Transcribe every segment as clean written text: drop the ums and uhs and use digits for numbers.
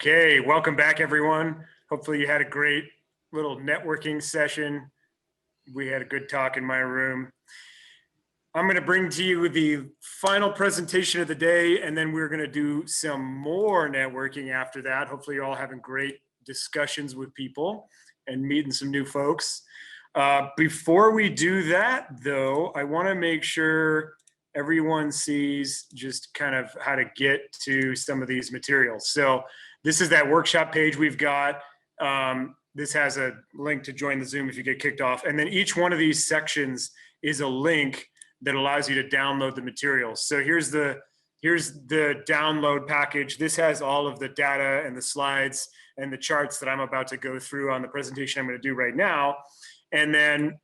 Okay, welcome back, everyone. Hopefully you had a great little networking session. We had a good talk in my room. I'm going to bring to you the final presentation of the day, and then we're going to do some more networking after that. Hopefully you're all having great discussions with people and meeting some new folks. Before we do that, though, I want to make sure everyone sees just kind of how to get to some of these materials. So this is that workshop page we've got. This has a link to join the Zoom if you get kicked off. And then each one of these sections is a link that allows you to download the materials. So here's the download package. This has all of the data and the slides and the charts that I'm about to go through on the presentation I'm going to do right now. And then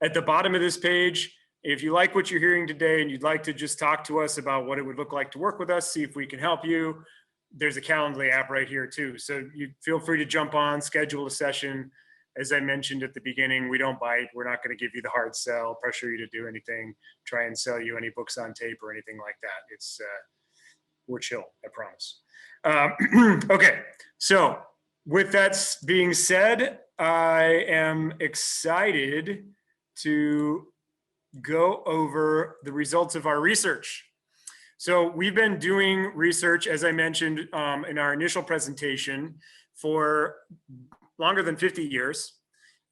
at the bottom of this page, if you like what you're hearing today and you'd like to just talk to us about what it would look like to work with us, see if we can help you, there's a Calendly app right here too. So you feel free to jump on, schedule a session. As I mentioned at the beginning, we don't bite. We're not going to give you the hard sell, pressure you to do anything, try and sell you any books on tape or anything like that. It's we're chill, I promise. Okay, so with that being said, I am excited to go over the results of our research. So we've been doing research, as I mentioned in our initial presentation, for longer than 50 years.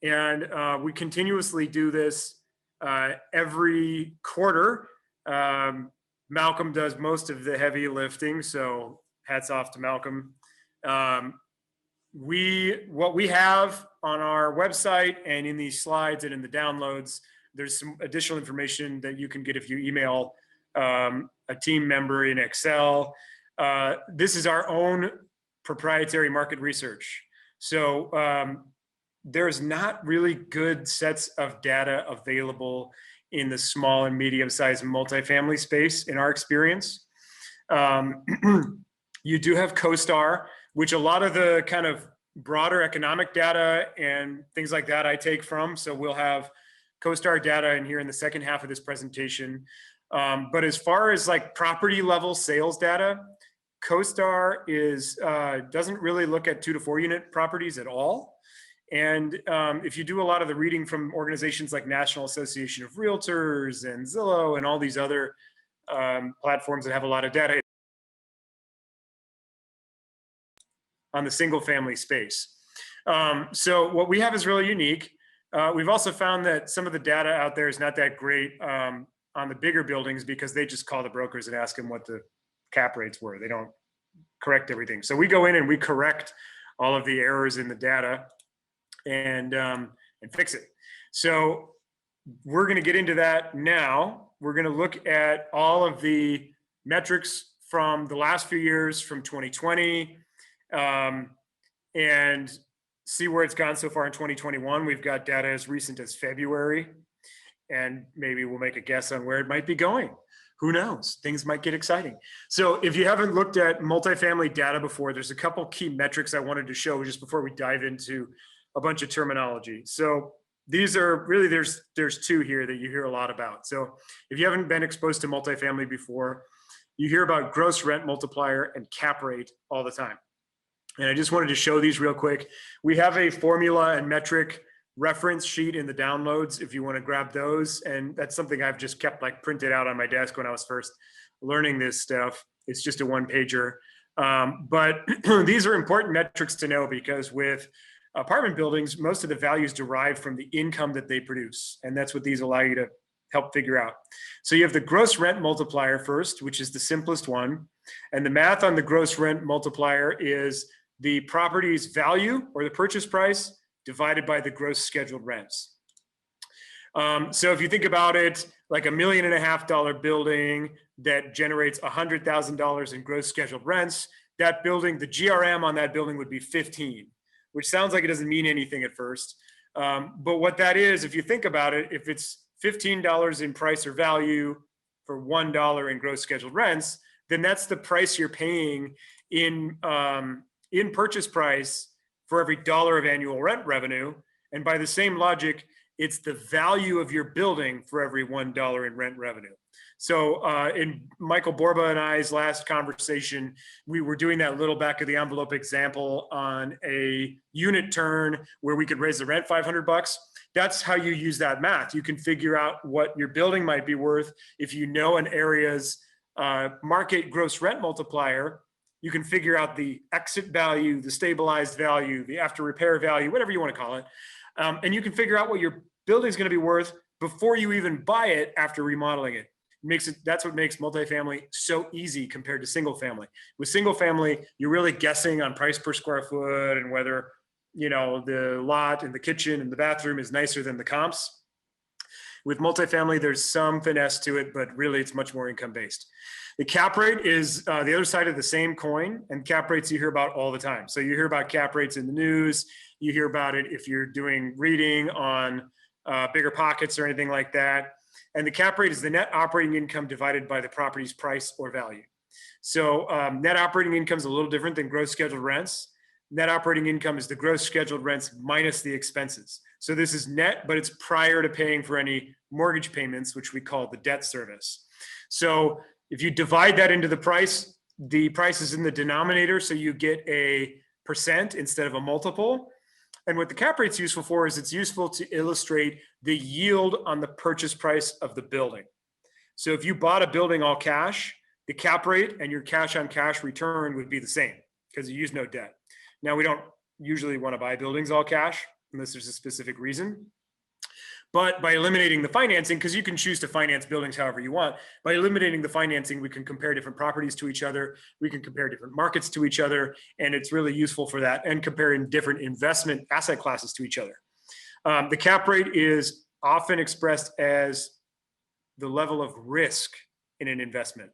And we continuously do this every quarter. Malcolm does most of the heavy lifting, so hats off to Malcolm. What we have on our website and in these slides and in the downloads, there's some additional information that you can get if you email a team member in Excel. This is our own proprietary market research. So there's not really good sets of data available in the small and medium-sized multifamily space in our experience. You do have CoStar, which a lot of the kind of broader economic data and things like that I take from. So we'll have CoStar data in here in the second half of this presentation. But as far as like property level sales data, CoStar doesn't really look at 2 to 4 unit properties at all. And if you do a lot of the reading from organizations like National Association of Realtors and Zillow and all these other platforms that have a lot of data on the single family space. So what we have is really unique. We've also found that some of the data out there is not that great on the bigger buildings because they just call the brokers and ask them what the cap rates were. They don't correct everything. So we go in and we correct all of the errors in the data and fix it. So we're going to get into that now. We're going to look at all of the metrics from the last few years from 2020 and see where it's gone so far in 2021. We've got data as recent as February, and maybe we'll make a guess on where it might be going. Who knows? Things might get exciting. So if you haven't looked at multifamily data before, there's a couple key metrics I wanted to show just before we dive into a bunch of terminology. So these are really, there's two here that you hear a lot about. So if you haven't been exposed to multifamily before, you hear about gross rent multiplier and cap rate all the time. And I just wanted to show these real quick. We have a formula and metric reference sheet in the downloads if you want to grab those. And that's something I've just kept like printed out on my desk when I was first learning this stuff. It's just a one pager. But these are important metrics to know because with apartment buildings, most of the values derive from the income that they produce. And that's what these allow you to help figure out. So you have the gross rent multiplier first, which is the simplest one. And the math on the gross rent multiplier is the property's value or the purchase price divided by the gross scheduled rents. So if you think about it, like $1.5 million building that generates $100,000 in gross scheduled rents, that building, the GRM on that building would be 15, which sounds like it doesn't mean anything at first. But what that is, if you think about it, if it's $15 in price or value for $1 in gross scheduled rents, then that's the price you're paying in purchase price for every dollar of annual rent revenue. And by the same logic, it's the value of your building for every $1 in rent revenue. So in Michael Borba and I's last conversation, we were doing that little back of the envelope example on a unit turn where we could raise the rent $500. That's how you use that math. You can figure out what your building might be worth. If you know an area's market gross rent multiplier, you can figure out the exit value, the stabilized value, the after repair value, whatever you want to call it. And you can figure out what your building's going to be worth before you even buy it after remodeling it. That's what makes multifamily so easy compared to single family. With single family, you're really guessing on price per square foot and whether, you know, the lot and the kitchen and the bathroom is nicer than the comps. With multifamily, there's some finesse to it, but really it's much more income based. The cap rate is the other side of the same coin, and cap rates you hear about all the time. So you hear about cap rates in the news, you hear about it if you're doing reading on Bigger Pockets or anything like that. And the cap rate is the net operating income divided by the property's price or value. So net operating income is a little different than gross scheduled rents. Net operating income is the gross scheduled rents minus the expenses. So this is net, but it's prior to paying for any mortgage payments, which we call the debt service. So if you divide that into the price is in the denominator, so you get a percent instead of a multiple. And what the cap rate's useful for is it's useful to illustrate the yield on the purchase price of the building. So if you bought a building all cash, the cap rate and your cash on cash return would be the same because you use no debt. Now, we don't usually want to buy buildings all cash unless there's a specific reason. But by eliminating the financing, because you can choose to finance buildings however you want, by eliminating the financing, we can compare different properties to each other. We can compare different markets to each other. And it's really useful for that, and comparing different investment asset classes to each other. The cap rate is often expressed as the level of risk in an investment.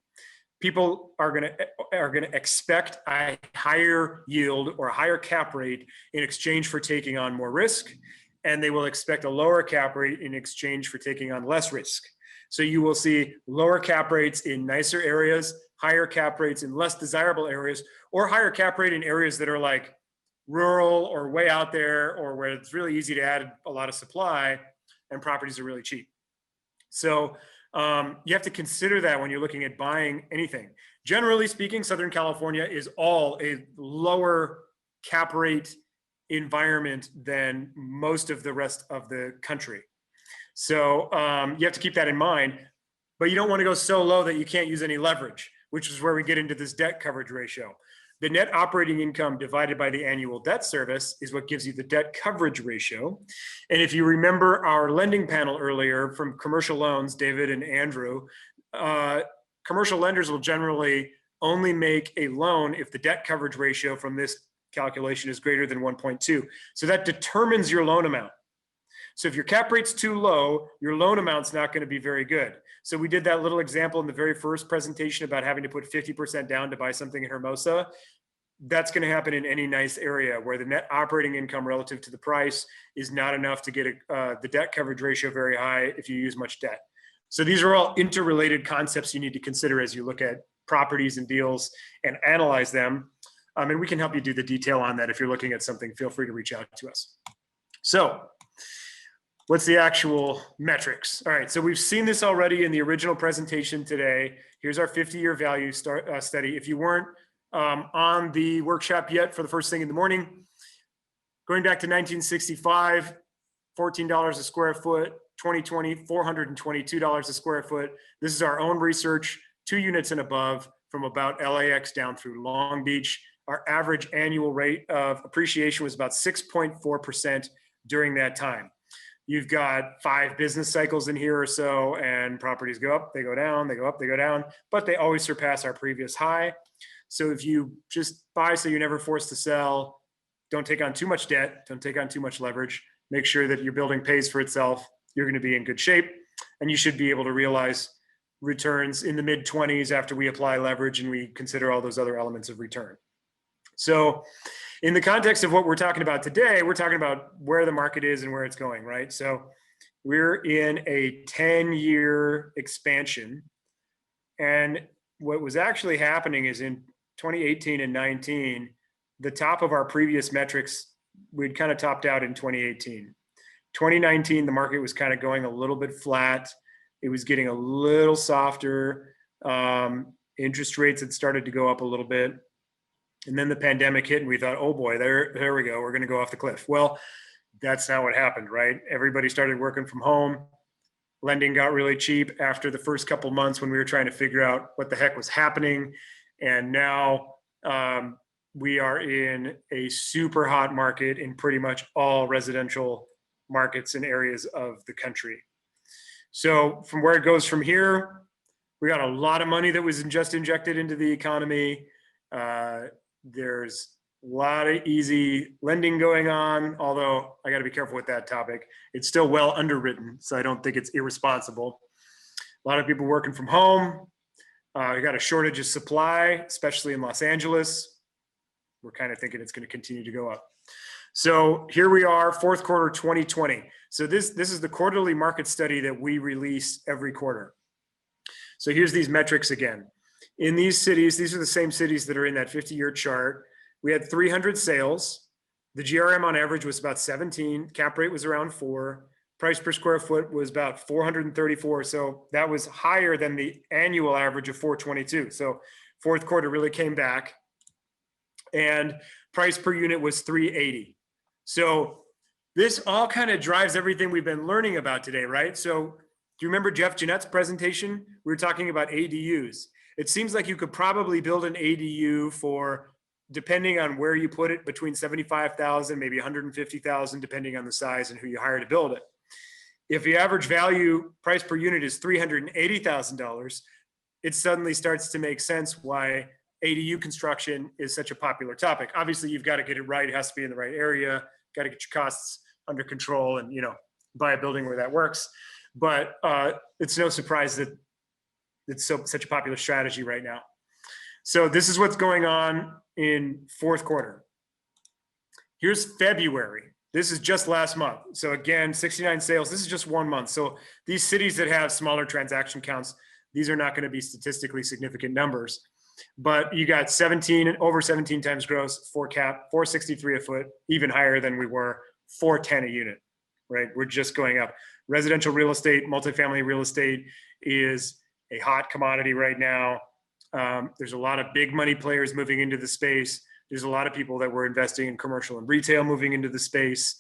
People are going to expect a higher yield or a higher cap rate in exchange for taking on more risk. And they will expect a lower cap rate in exchange for taking on less risk. So you will see lower cap rates in nicer areas, higher cap rates in less desirable areas, or higher cap rate in areas that are like rural or way out there, or where it's really easy to add a lot of supply and properties are really cheap. So you have to consider that when you're looking at buying anything. Generally speaking, Southern California is all a lower cap rate environment than most of the rest of the country. So you have to keep that in mind, but you don't want to go so low that you can't use any leverage, which is where we get into this debt coverage ratio. The net operating income divided by the annual debt service is what gives you the debt coverage ratio. And if you remember our lending panel earlier from commercial loans, David and Andrew, commercial lenders will generally only make a loan if the debt coverage ratio from this calculation is greater than 1.2. So that determines your loan amount. So if your cap rate's too low, your loan amount's not going to be very good. So we did that little example in the very first presentation about having to put 50% down to buy something in Hermosa. That's going to happen in any nice area where the net operating income relative to the price is not enough to get the debt coverage ratio very high if you use much debt. So these are all interrelated concepts you need to consider as you look at properties and deals and analyze them. And we can help you do the detail on that. If you're looking at something, feel free to reach out to us. So what's the actual metrics? All right, so we've seen this already in the original presentation today. Here's our 50-year value study. If you weren't on the workshop yet for the first thing in the morning, going back to 1965, $14 a square foot, 2020, $422 a square foot. This is our own research, 2 units and above from about LAX down through Long Beach. Our average annual rate of appreciation was about 6.4% during that time. You've got 5 business cycles in here or so, and properties go up, they go down, they go up, they go down, but they always surpass our previous high. So if you just buy so you're never forced to sell, don't take on too much debt, don't take on too much leverage, make sure that your building pays for itself, you're going to be in good shape, and you should be able to realize returns in the mid-20s after we apply leverage and we consider all those other elements of return. So in the context of what we're talking about today, we're talking about where the market is and where it's going, right? So we're in a 10-year expansion. And what was actually happening is in 2018 and 19, the top of our previous metrics, we'd kind of topped out in 2018. 2019, the market was kind of going a little bit flat. It was getting a little softer. Interest rates had started to go up a little bit. And then the pandemic hit and we thought, oh boy, there we go. We're going to go off the cliff. Well, that's not what happened, right? Everybody started working from home. Lending got really cheap after the first couple months when we were trying to figure out what the heck was happening. And now we are in a super hot market in pretty much all residential markets and areas of the country. So from where it goes from here, we got a lot of money that was just injected into the economy. There's a lot of easy lending going on, although I got to be careful with that topic. It's still well underwritten, so I don't think it's irresponsible. A lot of people working from home. We got a shortage of supply, especially in Los Angeles. We're kind of thinking it's going to continue to go up. So here we are, fourth quarter 2020. So this is the quarterly market study that we release every quarter. So here's these metrics again. In these cities, these are the same cities that are in that 50-year chart. We had 300 sales. The GRM on average was about 17. Cap rate was around 4. Price per square foot was about 434. So that was higher than the annual average of 422. So fourth quarter really came back. And price per unit was 380. So this all kind of drives everything we've been learning about today, right? So do you remember Jeff Jeanette's presentation? We were talking about ADUs. It seems like you could probably build an ADU for, depending on where you put it, between 75,000, maybe 150,000, depending on the size and who you hire to build it. If the average value price per unit is $380,000, it suddenly starts to make sense why ADU construction is such a popular topic. Obviously, you've got to get it right. It has to be in the right area. Got to get your costs under control and, buy a building where that works. But it's no surprise that it's such a popular strategy right now. So this is what's going on in fourth quarter. Here's February. This is just last month. So again, 69 sales. This is just 1 month. So these cities that have smaller transaction counts, these are not going to be statistically significant numbers. But you got over 17 times gross, 4 cap, 463 a foot, even higher than we were, 410 a unit, right? We're just going up. Residential real estate, multifamily real estate is a hot commodity right now. There's a lot of big money players moving into the space. There's a lot of people that were investing in commercial and retail moving into the space.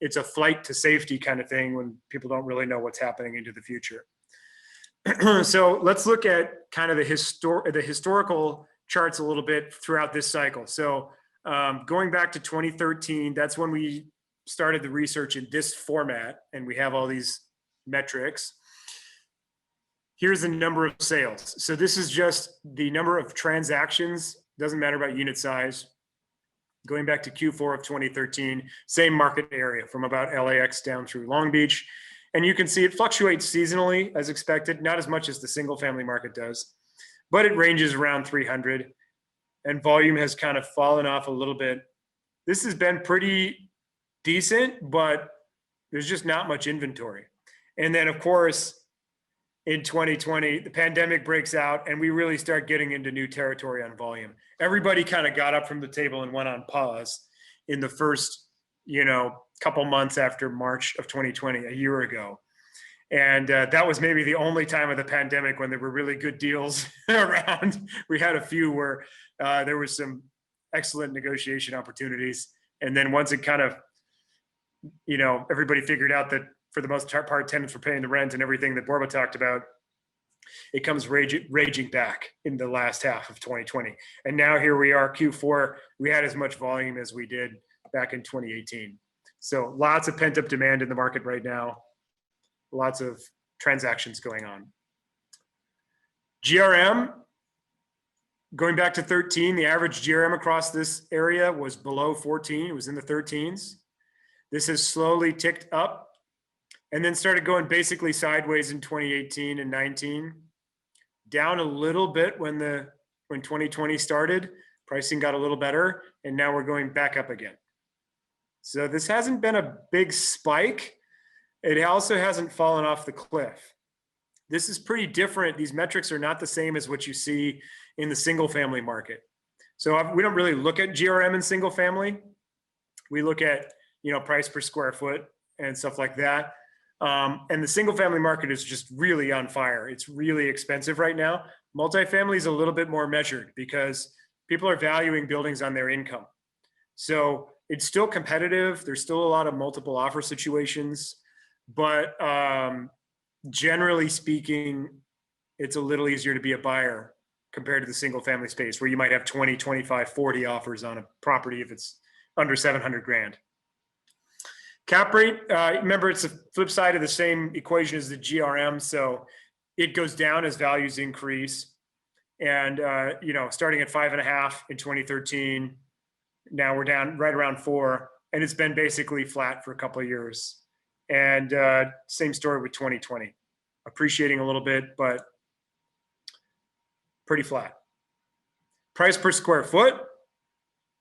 It's a flight to safety kind of thing when people don't really know what's happening into the future. So let's look at kind of the historical charts a little bit throughout this cycle. So going back to 2013, that's when we started the research in this format, and we have all these metrics. Here's the number of sales. So this is just the number of transactions. Doesn't matter about unit size. Going back to Q4 of 2013, same market area from about LAX down through Long Beach. And you can see it fluctuates seasonally as expected, not as much as the single family market does, but it ranges around 300, and volume has kind of fallen off a little bit. This has been pretty decent, but there's just not much inventory. And then of course, in 2020, the pandemic breaks out and we really start getting into new territory on volume. Everybody kind of got up from the table and went on pause in the first, couple months after March of 2020, a year ago. And that was maybe the only time of the pandemic when there were really good deals around. We had a few where there was some excellent negotiation opportunities. And then once it kind of, everybody figured out that for the most part, tenants were paying the rent and everything that Borba talked about, it comes raging back in the last half of 2020. And now here we are, Q4, we had as much volume as we did back in 2018. So lots of pent up demand in the market right now, lots of transactions going on. GRM, going back to 13, the average GRM across this area was below 14, it was in the 13s. This has slowly ticked up and then started going basically sideways in 2018 and 19, down a little bit when 2020 started. Pricing got a little better, and now we're going back up again. So this hasn't been a big spike. It also hasn't fallen off the cliff. This is pretty different. These metrics are not the same as what you see in the single family market. So we don't really look at GRM in single family. We look at, price per square foot and stuff like that. And the single family market is just really on fire. It's really expensive right now. Multifamily is a little bit more measured because people are valuing buildings on their income. So it's still competitive. There's still a lot of multiple offer situations, but generally speaking, it's a little easier to be a buyer compared to the single family space where you might have 20, 25, 40 offers on a property if it's under 700 grand. Cap rate, remember it's the flip side of the same equation as the GRM. So it goes down as values increase. And, starting at 5.5 in 2013, now we're down right around 4, and it's been basically flat for a couple of years. And same story with 2020, appreciating a little bit, but pretty flat. Price per square foot,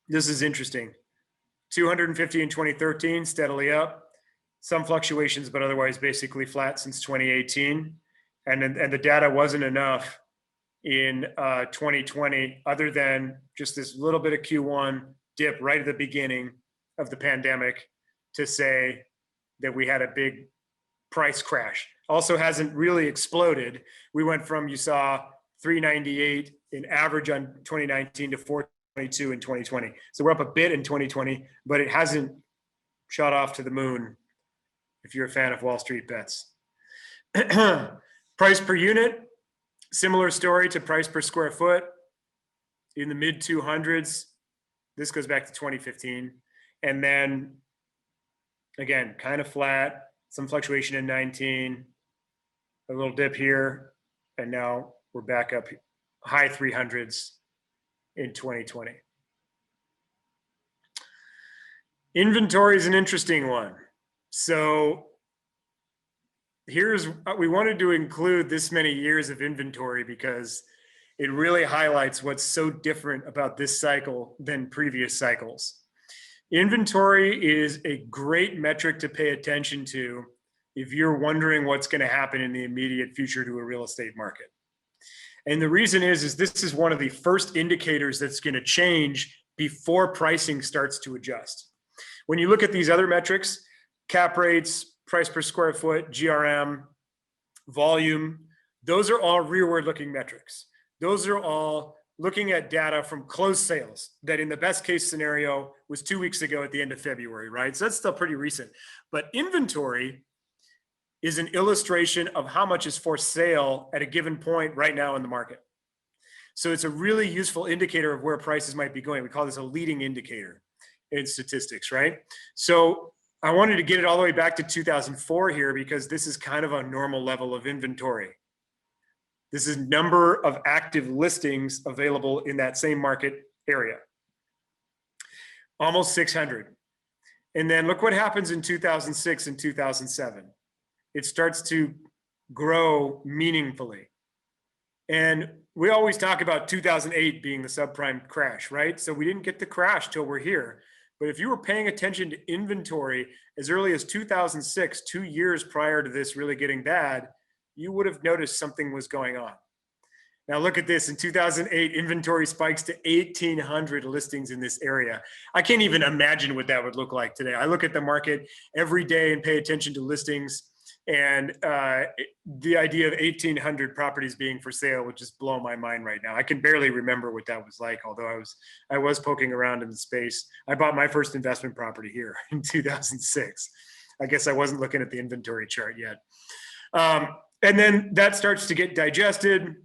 this is interesting. 250 in 2013, steadily up. Some fluctuations, but otherwise basically flat since 2018. And the data wasn't enough in 2020, other than just this little bit of Q1 dip right at the beginning of the pandemic to say that we had a big price crash. Also hasn't really exploded. We went from, you saw 398 in average on 2019 to 422 in 2020. So we're up a bit in 2020, but it hasn't shot off to the moon if you're a fan of Wall Street bets. Price per unit, similar story to price per square foot, in the mid 200s. This goes back to 2015. And then again, kind of flat, some fluctuation in 19, a little dip here, and now we're back up high 300s in 2020. Inventory is an interesting one. So we wanted to include this many years of inventory because it really highlights what's so different about this cycle than previous cycles. Inventory is a great metric to pay attention to if you're wondering what's going to happen in the immediate future to a real estate market. And the reason is this is one of the first indicators that's going to change before pricing starts to adjust. When you look at these other metrics, cap rates, price per square foot, GRM, volume, those are all rearward looking metrics. Those are all looking at data from closed sales that in the best case scenario was 2 weeks ago at the end of February, right? So that's still pretty recent. But inventory is an illustration of how much is for sale at a given point right now in the market. So it's a really useful indicator of where prices might be going. We call this a leading indicator in statistics, right? So I wanted to get it all the way back to 2004 here because this is kind of a normal level of inventory. This is number of active listings available in that same market area. Almost 600. And then look what happens in 2006 and 2007. It starts to grow meaningfully. And we always talk about 2008 being the subprime crash, right? So we didn't get the crash till we're here. But if you were paying attention to inventory as early as 2006, 2 years prior to this really getting bad, you would have noticed something was going on. Now look at this. In 2008, inventory spikes to 1,800 listings in this area. I can't even imagine what that would look like today. I look at the market every day and pay attention to listings. And the idea of 1,800 properties being for sale would just blow my mind right now. I can barely remember what that was like, although I was poking around in the space. I bought my first investment property here in 2006. I guess I wasn't looking at the inventory chart yet. And then that starts to get digested.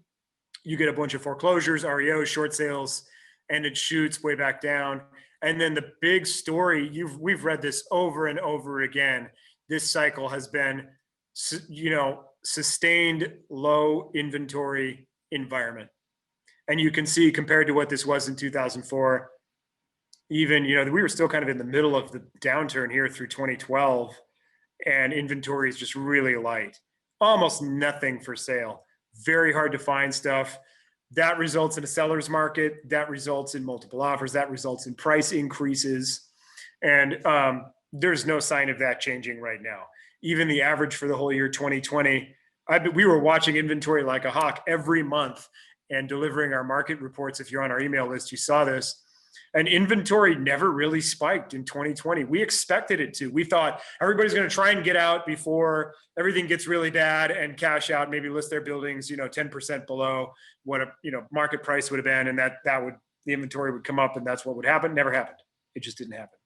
You get a bunch of foreclosures, REOs, short sales, and it shoots way back down. And then the big story, we've read this over and over again. This cycle has been, sustained low inventory environment. And you can see compared to what this was in 2004, even, we were still kind of in the middle of the downturn here through 2012, and inventory is just really light. Almost nothing for sale. Very hard to find stuff. That results in a seller's market. That results in multiple offers. That results in price increases. And there's no sign of that changing right now. Even the average for the whole year 2020, we were watching inventory like a hawk every month and delivering our market reports. If you're on our email list, you saw this. And inventory never really spiked in 2020. We expected it to. We thought everybody's going to try and get out before everything gets really bad and cash out, maybe list their buildings, 10% below what a market price would have been, and that would, the inventory would come up, and that's what would happen. Never happened. It just didn't happen.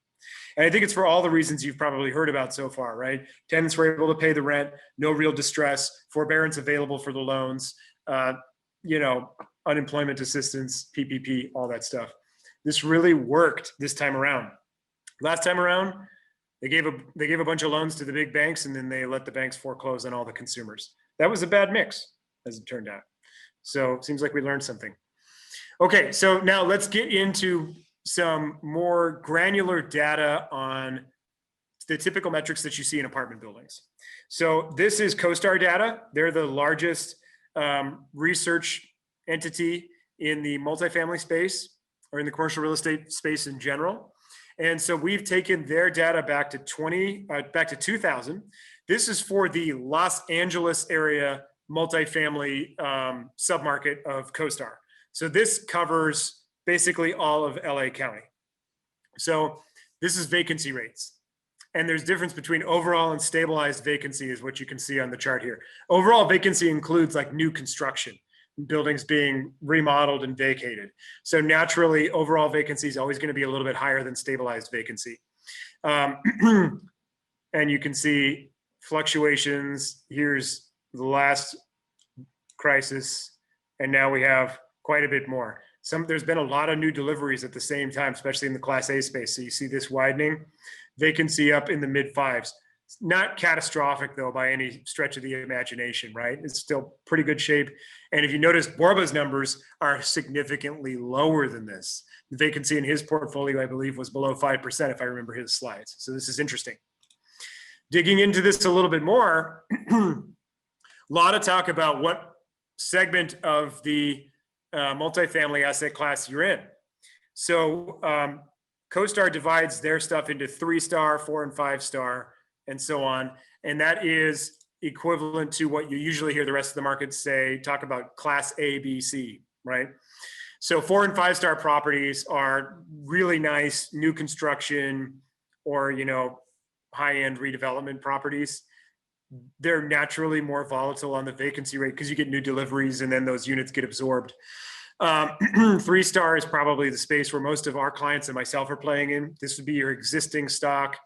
And I think it's for all the reasons you've probably heard about so far, right? Tenants were able to pay the rent, no real distress, forbearance available for the loans, unemployment assistance, PPP, all that stuff. This really worked this time around. Last time around, they gave a bunch of loans to the big banks, and then they let the banks foreclose on all the consumers. That was a bad mix, as it turned out. So it seems like we learned something. Okay, so now let's get into some more granular data on the typical metrics that you see in apartment buildings. So this is CoStar data. They're the largest research entity in the multifamily space, or in the commercial real estate space in general. And so we've taken their data back to 2000. This is for the Los Angeles area multifamily submarket of CoStar. So this covers basically all of LA County. So this is vacancy rates. And there's difference between overall and stabilized vacancy is what you can see on the chart here. Overall vacancy includes like new construction, buildings being remodeled and vacated. So naturally, overall vacancy is always going to be a little bit higher than stabilized vacancy. And you can see fluctuations. Here's the last crisis, and now we have quite a bit more. There's been a lot of new deliveries at the same time, especially in the Class A space. So you see this widening, vacancy up in the mid fives. Not catastrophic though by any stretch of the imagination, right? It's still pretty good shape. And if you notice, Borba's numbers are significantly lower than this. The vacancy in his portfolio, I believe, was below 5%, if I remember his slides. So this is interesting. Digging into this a little bit more, a lot of talk about what segment of the multifamily asset class you're in. So CoStar divides their stuff into 3-star, 4 and 5-star, and so on. And that is equivalent to what you usually hear the rest of the market talk about Class A, B, C, right? So 4 and 5-star properties are really nice new construction or, high-end redevelopment properties. They're naturally more volatile on the vacancy rate because you get new deliveries and then those units get absorbed. 3-star is probably the space where most of our clients and myself are playing in. This would be your existing stock,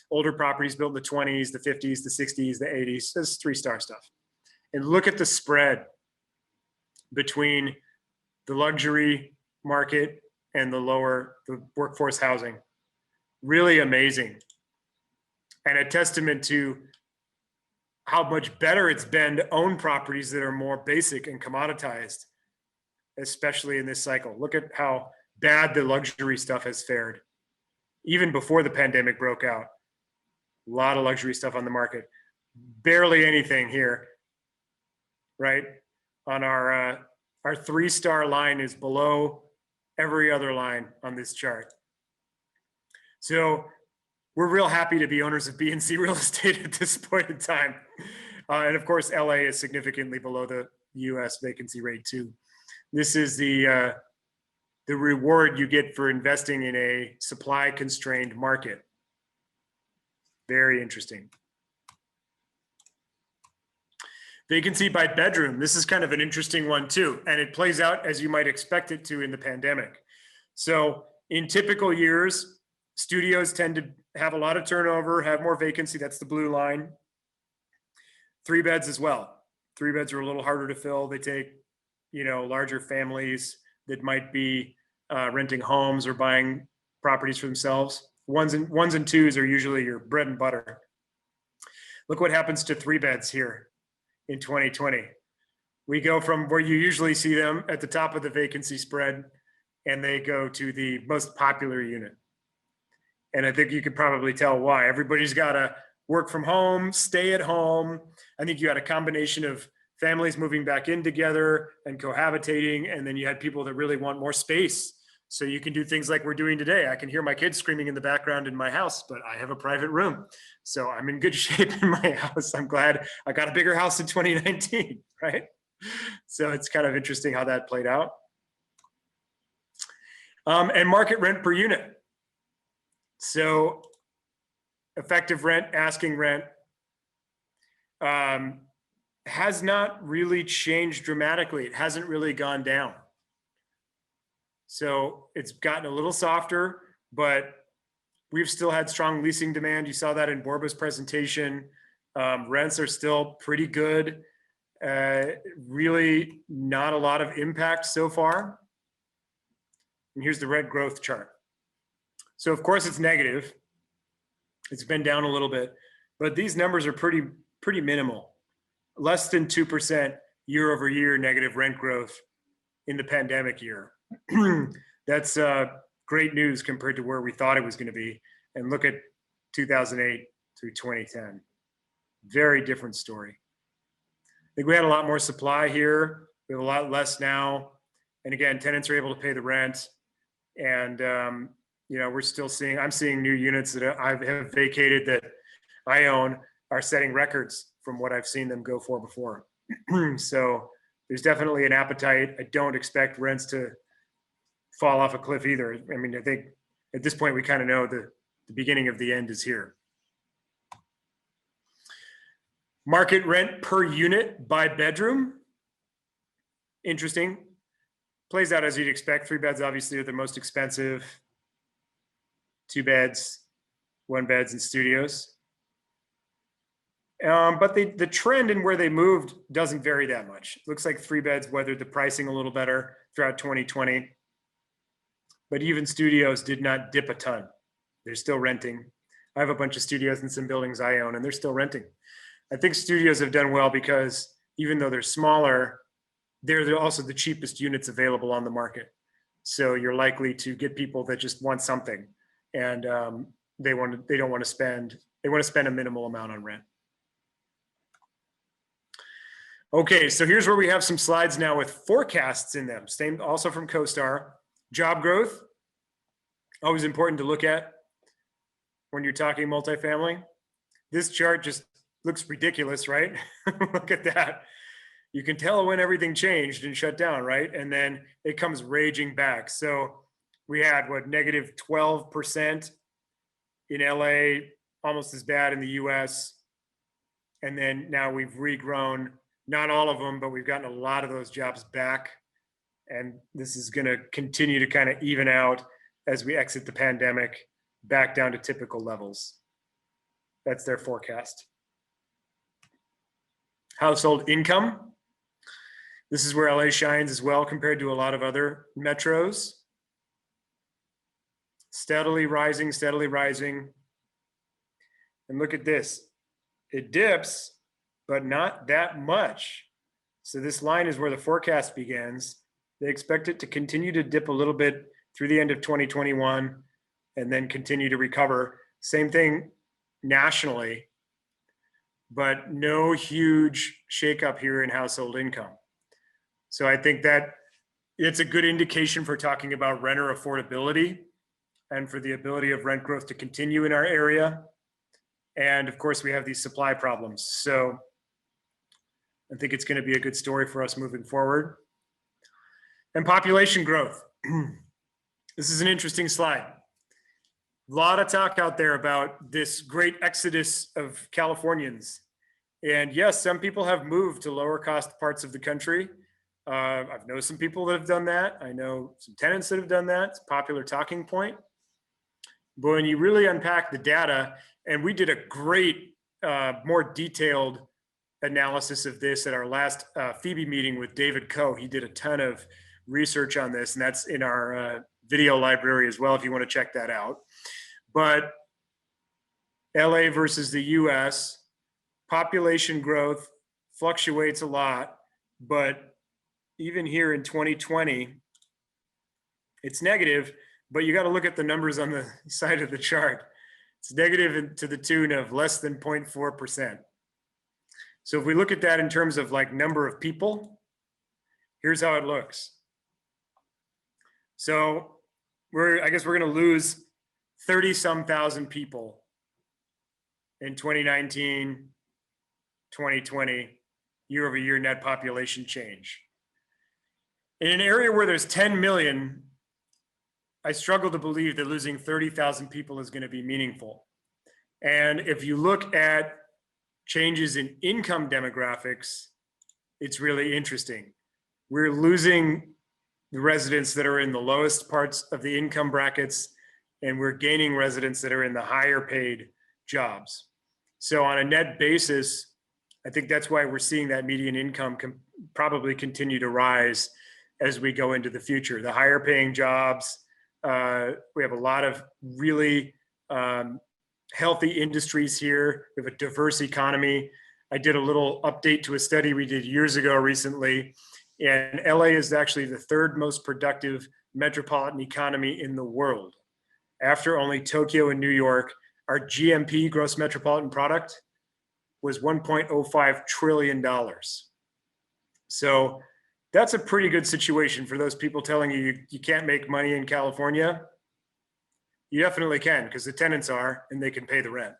older properties built in the 20s, the 50s, the 60s, the 80s. This is 3-star stuff. And look at the spread between the luxury market and the workforce housing. Really amazing. And a testament to how much better it's been to own properties that are more basic and commoditized, especially in this cycle. Look at how bad the luxury stuff has fared. Even before the pandemic broke out, a lot of luxury stuff on the market. Barely anything here, right? On our 3-star line is below every other line on this chart. So we're real happy to be owners of B and C real estate at this point in time. And of course, LA is significantly below the US vacancy rate too. This is the reward you get for investing in a supply constrained market. Very interesting. Vacancy by bedroom. This is kind of an interesting one too. And it plays out as you might expect it to in the pandemic. So in typical years, studios tend to have a lot of turnover, have more vacancy. That's the blue line. 3 beds as well. 3 beds are a little harder to fill. They take, larger families that might be renting homes or buying properties for themselves. Ones and 2s are usually your bread and butter. Look what happens to 3 beds here in 2020. We go from where you usually see them at the top of the vacancy spread, and they go to the most popular unit. And I think you could probably tell why. Everybody's got to work from home, stay at home. I think you had a combination of families moving back in together and cohabitating. And then you had people that really want more space. So you can do things like we're doing today. I can hear my kids screaming in the background in my house, but I have a private room. So I'm in good shape in my house. I'm glad I got a bigger house in 2019, right? So it's kind of interesting how that played out. And market rent per unit. So effective rent, asking rent, has not really changed dramatically. It hasn't really gone down. So it's gotten a little softer, but we've still had strong leasing demand. You saw that in Borba's presentation. Rents are still pretty good. Really not a lot of impact so far. And here's the rent growth chart. So of course it's negative. It's been down a little bit, but these numbers are pretty minimal. Less than 2% year over year negative rent growth in the pandemic year. That's great news compared to where we thought it was going to be. And look at 2008 through 2010. Very different story. I think we had a lot more supply here. We have a lot less now. And again, tenants are able to pay the rent. And we're still seeing, I'm seeing new units that I have vacated that I own are setting records from what I've seen them go for before. So there's definitely an appetite. I don't expect rents to fall off a cliff either. I mean, I think at this point we kind of know the beginning of the end is here. Market rent per unit by bedroom. Interesting. Plays out as you'd expect. 3 beds obviously are the most expensive. 2 beds, 1 beds and studios. But the trend in where they moved doesn't vary that much. It looks like 3 beds weathered the pricing a little better throughout 2020. But even studios did not dip a ton. They're still renting. I have a bunch of studios in some buildings I own, and they're still renting. I think studios have done well because even though they're smaller, they're also the cheapest units available on the market. So you're likely to get people that just want something, and they don't want to spend. They want to spend a minimal amount on rent. Okay, so here's where we have some slides now with forecasts in them. Same, also from CoStar. Job growth, always important to look at when you're talking multifamily. This chart just looks ridiculous, right? Look at that. You can tell when everything changed and shut down, right? And then it comes raging back. So we had what, negative 12% in LA, almost as bad in the US. And then now we've regrown, not all of them, but we've gotten a lot of those jobs back. And this is going to continue to kind of even out as we exit the pandemic back down to typical levels. That's their forecast. Household income. This is where LA shines as well compared to a lot of other metros. Steadily rising, steadily rising. And look at this. It dips, but not that much. So this line is where the forecast begins. They expect it to continue to dip a little bit through the end of 2021 and then continue to recover. Same thing nationally, but no huge shakeup here in household income. So I think that it's a good indication for talking about renter affordability and for the ability of rent growth to continue in our area. And of course, we have these supply problems. So I think it's going to be a good story for us moving forward. And population growth. This is an interesting slide. A lot of talk out there about this great exodus of Californians. And yes, some people have moved to lower cost parts of the country. I've known some people that have done that. I know some tenants that have done that. It's a popular talking point. But when you really unpack the data, and we did a great, more detailed analysis of this at our last Phoebe meeting with David Coe. He did a ton of research on this, and that's in our video library as well if you want to check that out. But LA versus the US, population growth fluctuates a lot, but even here in 2020, it's negative, but you got to look at the numbers on the side of the chart. It's negative to the tune of less than 0.4%. So if we look at that in terms of like number of people, here's how it looks. So I guess we're going to lose 30-some thousand people in 2019, 2020, year over year net population change. In an area where there's 10 million, I struggle to believe that losing 30,000 people is going to be meaningful. And if you look at changes in income demographics, it's really interesting. We're losing the residents that are in the lowest parts of the income brackets, and we're gaining residents that are in the higher paid jobs. So on a net basis, I think that's why we're seeing that median income probably continue to rise as we go into the future. The higher paying jobs, we have a lot of really healthy industries here. We have a diverse economy. I did a little update to a study we did years ago recently, and LA is actually the third most productive metropolitan economy in the world. After only Tokyo and New York, our GMP, gross metropolitan product, was $1.05 trillion. So that's a pretty good situation for those people telling you you can't make money in California. You definitely can, because the tenants are, and they can pay the rent.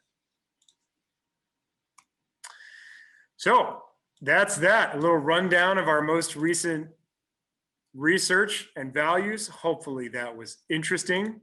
So that's that, a little rundown of our most recent research and values. Hopefully that was interesting.